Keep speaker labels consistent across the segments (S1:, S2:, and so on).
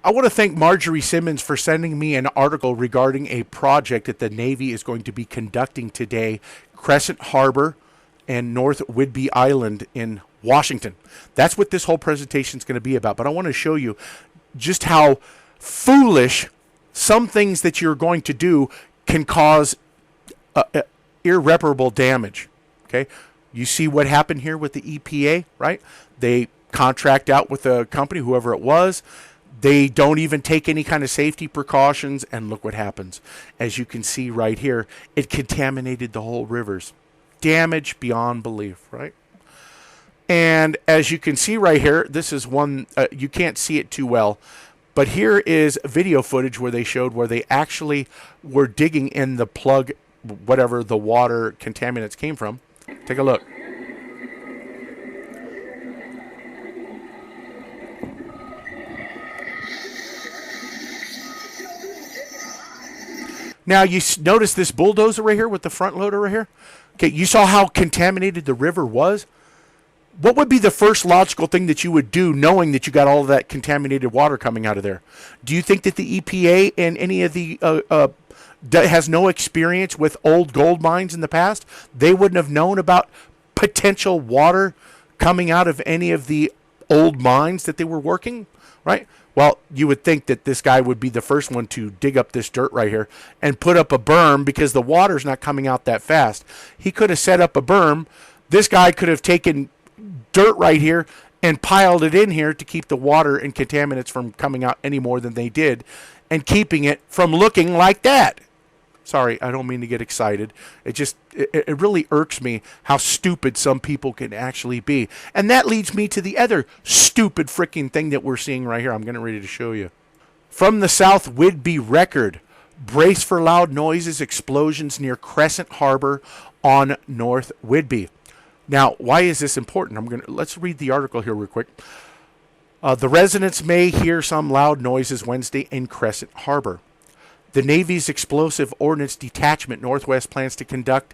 S1: I want to thank Marjorie Simmons for sending me an article regarding a project that the Navy is going to be conducting today, Crescent Harbor and North Whidbey Island in Washington. That's what this whole presentation is going to be about. But I want to show you just how foolish some things that you're going to do can cause irreparable damage. Okay, you see what happened here with the EPA, right? They contract out with a company, whoever it was. They don't even take any kind of safety precautions, and look what happens. As you can see right here, it contaminated the whole rivers. Damage beyond belief, right? And as you can see right here, this is one, you can't see it too well, but here is video footage where they showed where they actually were digging in the plug, whatever the water contaminants came from. Take a look. Now, you notice this bulldozer right here with the front loader right here? Okay, you saw how contaminated the river was? What would be the first logical thing that you would do knowing that you got all of that contaminated water coming out of there? Do you think that the EPA and any of the has no experience with old gold mines in the past? They wouldn't have known about potential water coming out of any of the old mines that they were working, right? Well, you would think that this guy would be the first one to dig up this dirt right here and put up a berm because the water's not coming out that fast. He could have set up a berm. This guy could have taken dirt right here and piled it in here to keep the water and contaminants from coming out any more than they did and keeping it from looking like that. Sorry, I don't mean to get excited. It really irks me how stupid some people can actually be. And that leads me to the other stupid freaking thing that we're seeing right here. I'm getting ready to show you. From the South Whidbey Record, brace for loud noises, explosions near Crescent Harbor on North Whidbey. Now, why is this important? Let's read the article here real quick. The residents may hear some loud noises Wednesday in Crescent Harbor. The Navy's Explosive Ordnance Detachment Northwest plans to conduct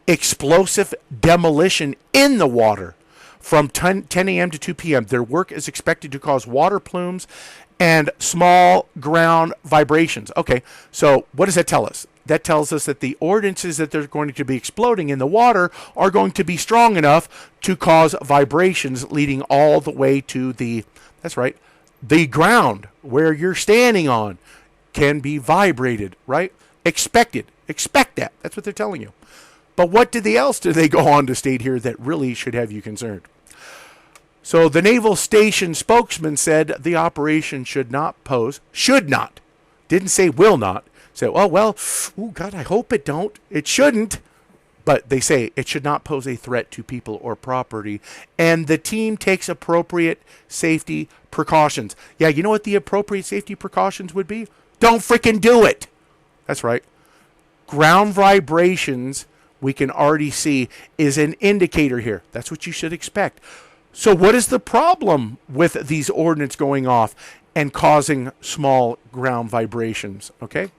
S1: explosive demolition in the water from 10 a.m. to 2 p.m. Their work is expected to cause water plumes and small ground vibrations. Okay, so what does that tell us? That tells us that the ordnances that they're going to be exploding in the water are going to be strong enough to cause vibrations leading all the way to the ground where you're standing on. Can be vibrated, right? Expect that. That's what they're telling you. But what else did they go on to state here that really should have you concerned? So the Naval Station spokesman said the operation should not, didn't say will not, said, God, I hope it don't. It shouldn't. But they say it should not pose a threat to people or property. And the team takes appropriate safety precautions. Yeah, you know what the appropriate safety precautions would be? Don't freaking do it. That's right. Ground vibrations, we can already see, is an indicator here. That's what you should expect. So what is the problem with these ordnance going off and causing small ground vibrations? Okay,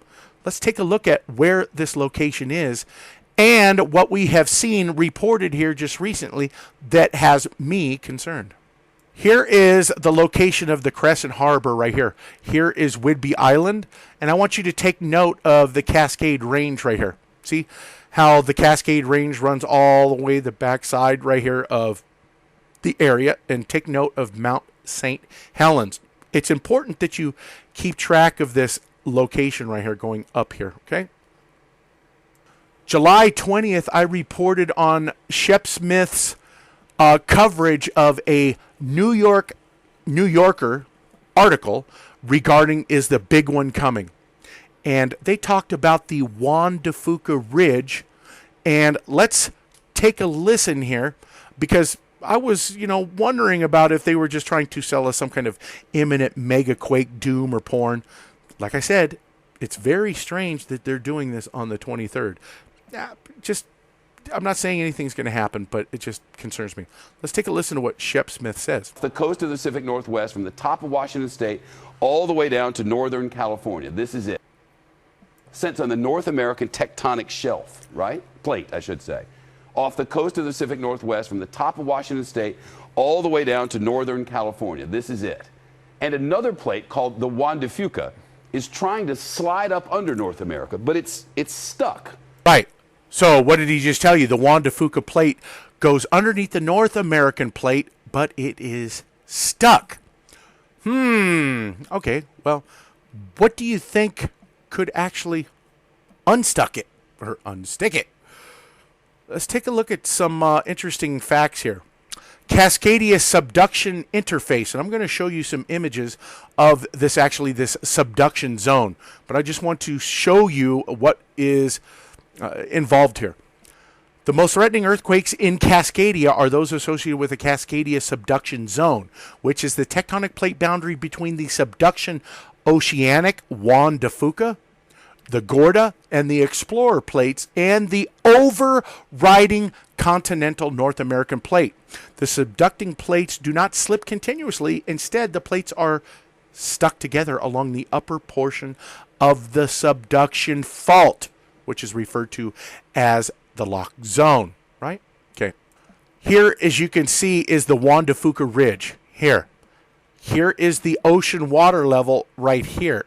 S1: let's take a look at where this location is and what we have seen reported here just recently that has me concerned. Here is the location of the Crescent Harbor right here. Here is Whidbey Island, and I want you to take note of the Cascade Range right here. See how the Cascade Range runs all the way the backside right here of the area, and take note of Mount St. Helens. It's important that you keep track of this location right here going up here, okay? July 20th, I reported on Shep Smith's coverage of a New Yorker article regarding is the big one coming. And they talked about the Juan de Fuca Ridge. And let's take a listen here because I was, wondering about if they were just trying to sell us some kind of imminent mega quake doom or porn. Like I said, it's very strange that they're doing this on the 23rd. I'm not saying anything's going to happen, but it just concerns me. Let's take a listen to what Shep Smith says.
S2: The coast of the Pacific Northwest from the top of Washington State all the way down to northern California. This is it. Sits on the North American tectonic shelf, right? Plate, I should say. Off the coast of the Pacific Northwest from the top of Washington State all the way down to northern California. This is it. And another plate called the Juan de Fuca is trying to slide up under North America, but it's stuck.
S1: Right. So what did he just tell you? The Juan de Fuca plate goes underneath the North American plate, but it is stuck. Okay. Well, what do you think could actually unstuck it or unstick it? Let's take a look at some interesting facts here. Cascadia subduction interface, and I'm going to show you some images of this subduction zone, but I just want to show you what is involved here. The most threatening earthquakes in Cascadia are those associated with the Cascadia subduction zone, which is the tectonic plate boundary between the subduction oceanic Juan de Fuca, the Gorda, and the Explorer plates, and the overriding continental North American plate. The subducting plates do not slip continuously. Instead, the plates are stuck together along the upper portion of the subduction fault, which is referred to as the lock zone, right? Okay. Here, as you can see, is the Juan de Fuca ridge. Here is the ocean water level right here.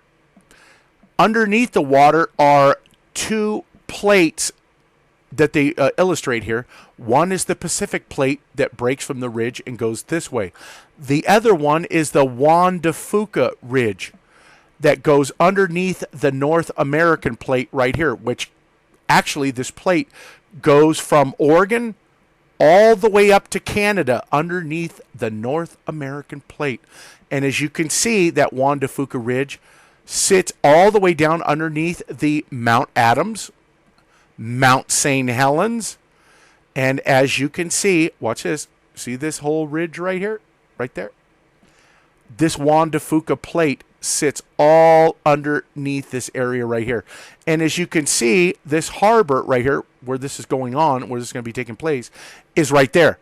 S1: Underneath the water are two plates that they illustrate here. One is the Pacific plate that breaks from the ridge and goes this way. The other one is the Juan de Fuca ridge that goes underneath the North American plate right here, which actually this plate goes from Oregon all the way up to Canada underneath the North American plate. And as you can see, that Juan de Fuca ridge sits all the way down underneath the Mount Adams, Mount St. Helens, and as you can see, watch this, see this whole ridge right here, right there? This Juan de Fuca plate sits all underneath this area right here. And as you can see, this harbor right here, where this is going on, where this is going to be taking place, is right there.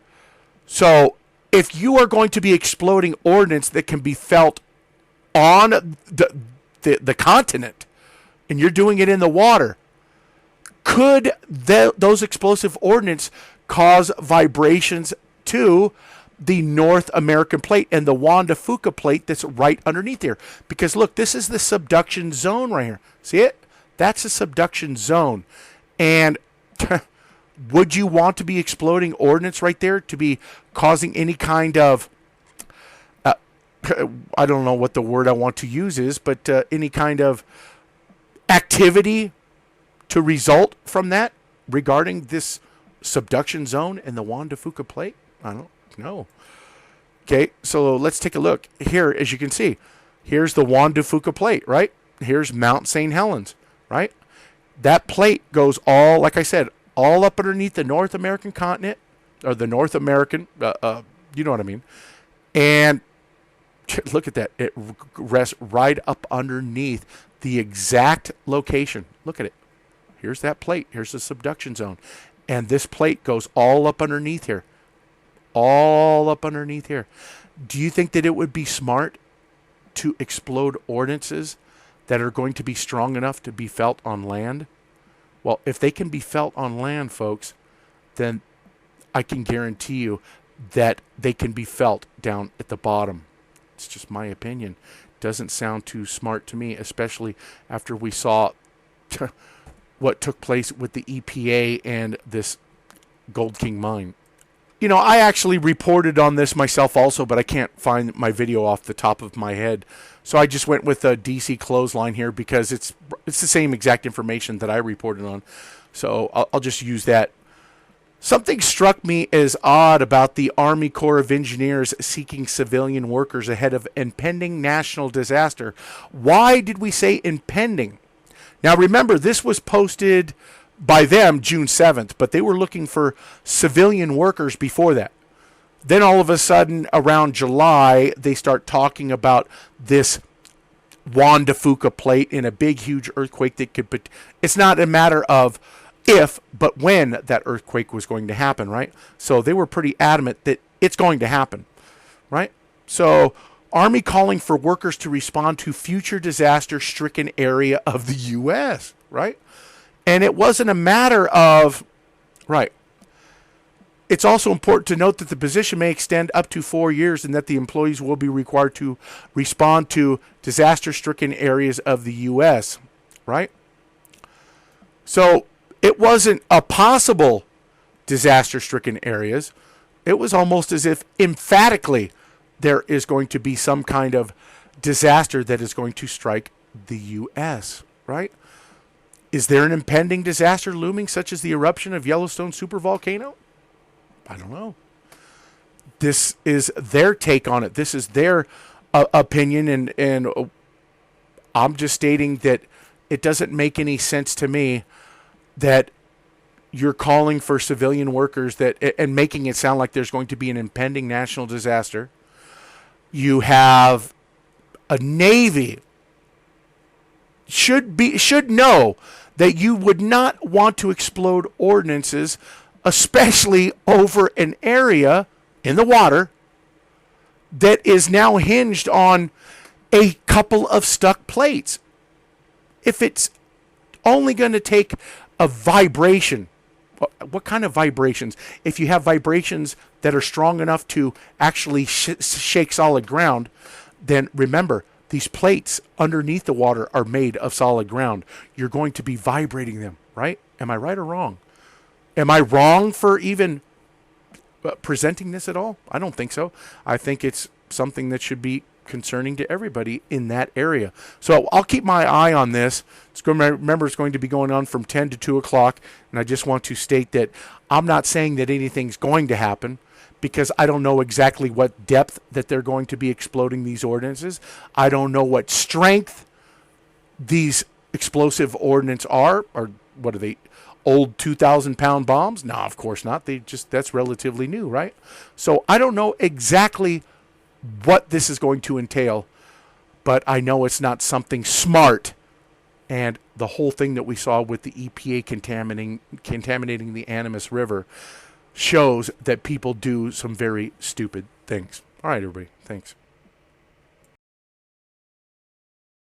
S1: So if you are going to be exploding ordnance that can be felt on the continent, and you're doing it in the water, could those explosive ordnance cause vibrations to the North American plate and the Juan de Fuca plate that's right underneath here? Because look, this is the subduction zone right here. See it? That's a subduction zone. And would you want to be exploding ordnance right there to be causing any kind of I don't know what the word I want to use is, but any kind of activity to result from that regarding this subduction zone and the Juan de Fuca plate? I don't know. Okay, so let's take a look. Here, as you can see, here's the Juan de Fuca plate, right? Here's Mount St. Helens, right? That plate goes all, like I said, all up underneath the North American continent, or the North American, you know what I mean. And look at that. It rests right up underneath the exact location. Look at it. Here's that plate. Here's the subduction zone. And this plate goes all up underneath here. All up underneath here. Do you think that it would be smart to explode ordnances that are going to be strong enough to be felt on land? Well, if they can be felt on land, folks, then I can guarantee you that they can be felt down at the bottom. It's just my opinion. Doesn't sound too smart to me, especially after we saw what took place with the EPA and this Gold King mine. You know, I actually reported on this myself also, but I can't find my video off the top of my head. So I just went with a DC clothesline here because it's the same exact information that I reported on. So I'll just use that. Something struck me as odd about the Army Corps of Engineers seeking civilian workers ahead of impending national disaster. Why did we say impending? Now remember, this was posted by them June 7th, but they were looking for civilian workers before that. Then all of a sudden, around July, they start talking about this Juan de Fuca plate in a big, huge earthquake that could... But it's not a matter of if, but when that earthquake was going to happen, right? So they were pretty adamant that it's going to happen, right? So Army calling for workers to respond to future disaster-stricken area of the U.S., right? And it wasn't a matter of, right, It's also important to note that the position may extend up to 4 years and that the employees will be required to respond to disaster-stricken areas of the U.S., right? So it wasn't a possible disaster-stricken areas. It was almost as if emphatically there is going to be some kind of disaster that is going to strike the U.S., right? Is there an impending disaster looming, such as the eruption of Yellowstone supervolcano? I don't know. This is their take on it. This is their opinion, and I'm just stating that it doesn't make any sense to me that you're calling for civilian workers and making it sound like there's going to be an impending national disaster. You have a Navy should know that you would not want to explode ordnances, especially over an area in the water that is now hinged on a couple of stuck plates. If it's only going to take a vibration, what kind of vibrations? If you have vibrations that are strong enough to actually shake solid ground, then remember, these plates underneath the water are made of solid ground. You're going to be vibrating them, right? Am I right or wrong? Am I wrong for even presenting this at all? I don't think so. I think it's something that should be concerning to everybody in that area. So I'll keep my eye on this. Remember, it's going to be going on from 10 to 2 o'clock, and I just want to state that I'm not saying that anything's going to happen, because I don't know exactly what depth that they're going to be exploding these ordnances. I don't know what strength these explosive ordnance are, or what are they, old 2,000-pound bombs? No, of course not. That's relatively new, right? So I don't know exactly what this is going to entail, but I know it's not something smart. And the whole thing that we saw with the EPA contaminating the Animas River shows that people do some very stupid things. All right, everybody. Thanks.